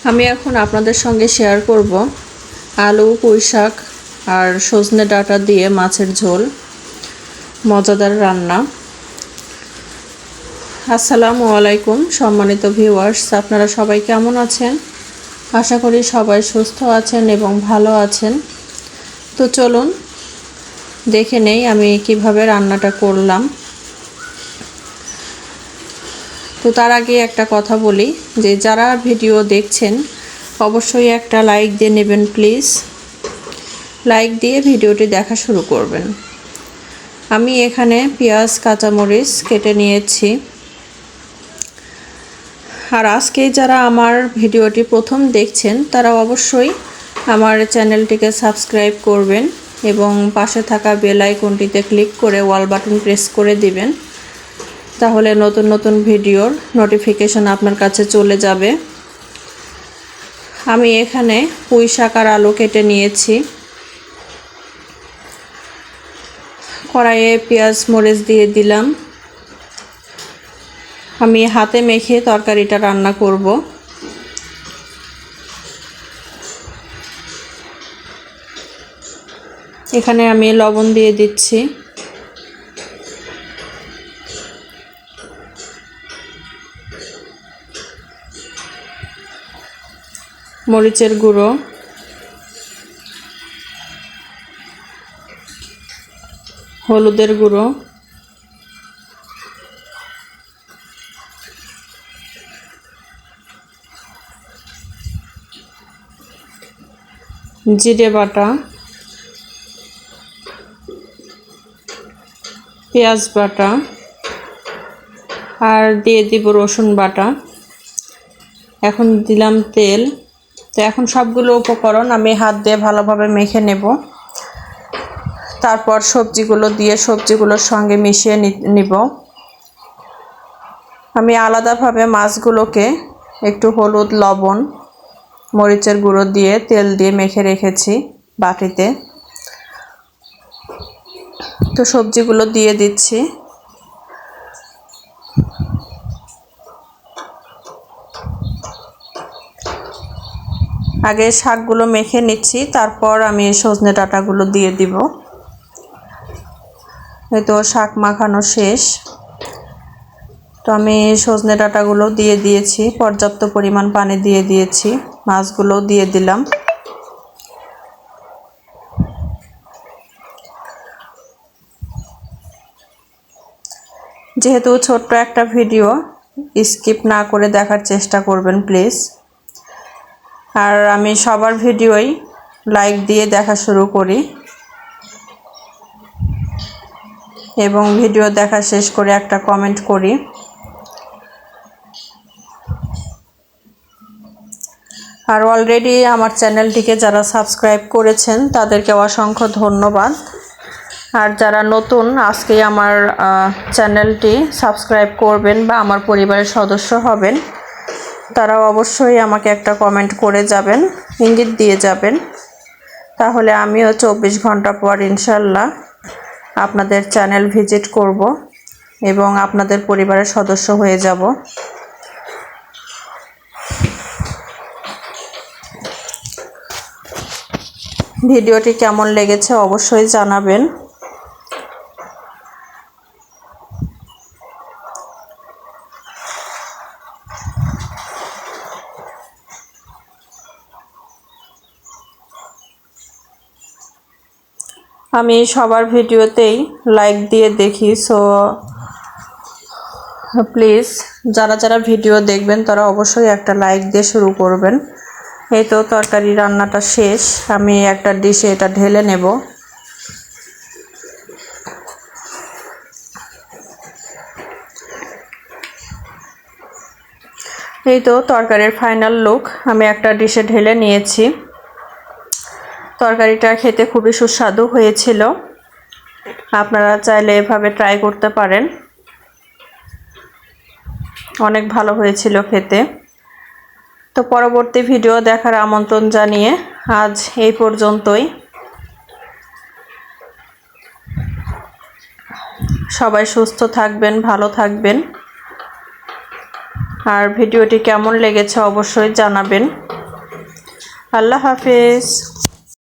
আমি এখন আপনাদের সঙ্গে শেয়ার করব আলু, পুঁই শাক আর সজনে ডাঁটা দিয়ে মাছের ঝোল, মজাদার রান্না। আসসালামু আলাইকুম সম্মানিত ভিউয়ার্স, আপনারা সবাই কেমন আছেন? আশা করি সবাই সুস্থ আছেন এবং ভালো আছেন। তো চলুন দেখে নেই আমি কিভাবে রান্নাটা করলাম। তো তার আগে একটা কথা বলি যে যারা ভিডিও দেখছেন অবশ্যই একটা লাইক দিয়ে নেবেন প্লিজ। লাইক দিয়ে ভিডিওটি দেখা শুরু করবেন। আমি এখানে পেঁয়াজ, কাঁচামরিচ কেটে নিয়েছি। আর আজকে যারা আমার ভিডিওটি প্রথম দেখছেন তারা অবশ্যই আমার চ্যানেলটিকে সাবস্ক্রাইব করবেন এবং পাশে থাকা বেল আইকনটিতে ক্লিক করে অল বাটন প্রেস করে দিবেন। তাহলে নতুন নতুন ভিডিওর নোটিফিকেশন আপনার কাছে চলে যাবে। আমি এখানে পুঁই শাক আর আলু কেটে নিয়েছি। কড়াইয়ে পেঁয়াজ মরিচ দিয়ে দিলাম। আমি হাতে মেখে তরকারিটা রান্না করব। এখানে আমি লবণ দিয়ে দিচ্ছি, মরিচের গুঁড়ো, হলুদের গুঁড়ো, জিরে বাটা, পেঁয়াজ বাটা আর দিয়ে দিব রসুন বাটা। এখন দিলাম তেল। তো এখন সবগুলো উপকরণ আমি হাত দিয়ে ভালোভাবে মেখে নেব। তারপর সবজিগুলো দিয়ে সবজিগুলোর সঙ্গে মিশিয়ে নিব। আমি আলাদাভাবে মাছগুলোকে একটু হলুদ, লবণ, মরিচের গুঁড়ো দিয়ে তেল দিয়ে মেখে রেখেছি বাটিতে। তো সবজিগুলো দিয়ে দিচ্ছি। আগে শাকগুলো মেখে নিচ্ছি, তারপর আমি সজনে ডাঁটাগুলো দিয়ে দিব। এই তো শাক মাখানো শেষ। তো আমি সজনে ডাঁটাগুলো দিয়ে দিয়েছি, পর্যাপ্ত পরিমাণ পানি দিয়ে দিয়েছি, মাছগুলো দিয়ে দিলাম। যেহেতু ছোট্ট একটা ভিডিও, স্কিপ না করে দেখার চেষ্টা করবেন প্লিজ। আর আমি সবার ভিডিওই লাইক দিয়ে দেখা শুরু করি এবং ভিডিও দেখা শেষ করে একটা কমেন্ট করি। আর অলরেডি আমার চ্যানেলটিকে যারা সাবস্ক্রাইব করেছেন তাদেরকে অসংখ্য ধন্যবাদ। আর যারা নতুন আজকে আমার চ্যানেলটি সাবস্ক্রাইব করবেন বা আমার পরিবারের সদস্য হবেন, তারা অবশ্যই আমাকে একটা কমেন্ট করে যাবেন, ইঙ্গিত দিয়ে যাবেন। তাহলে আমিও 24 ঘন্টা পর ইনশাল্লাহ আপনাদের চ্যানেল ভিজিট করব এবং আপনাদের পরিবারের সদস্য হয়ে যাব। ভিডিওটি কেমন লেগেছে অবশ্যই জানাবেন। আমি সবার ভিডিওতেই লাইক দিয়ে দেখি, সো প্লিজ যারা যারা ভিডিও দেখবেন তারা অবশ্যই একটা লাইক দিয়ে শুরু করবেন। এই তো তরকারি রান্নাটা শেষ। আমি একটা ডিশে এটা ঢেলে নেব। এই তো তরকারির ফাইনাল লুক, আমি একটা ডিশে ঢেলে নিয়েছি। তরকারিটা খেতে খুবই সুস্বাদু হয়েছিল। আপনারা চাইলে এভাবে ট্রাই করতে পারেন, অনেক ভালো হয়েছিল খেতে। তো পরবর্তী ভিডিও দেখার আমন্ত্রণ জানিয়ে আজ এই পর্যন্তই। সবাই সুস্থ থাকবেন, ভালো থাকবেন। আর ভিডিওটি কেমন লেগেছে অবশ্যই জানাবেন। আল্লাহ হাফেজ।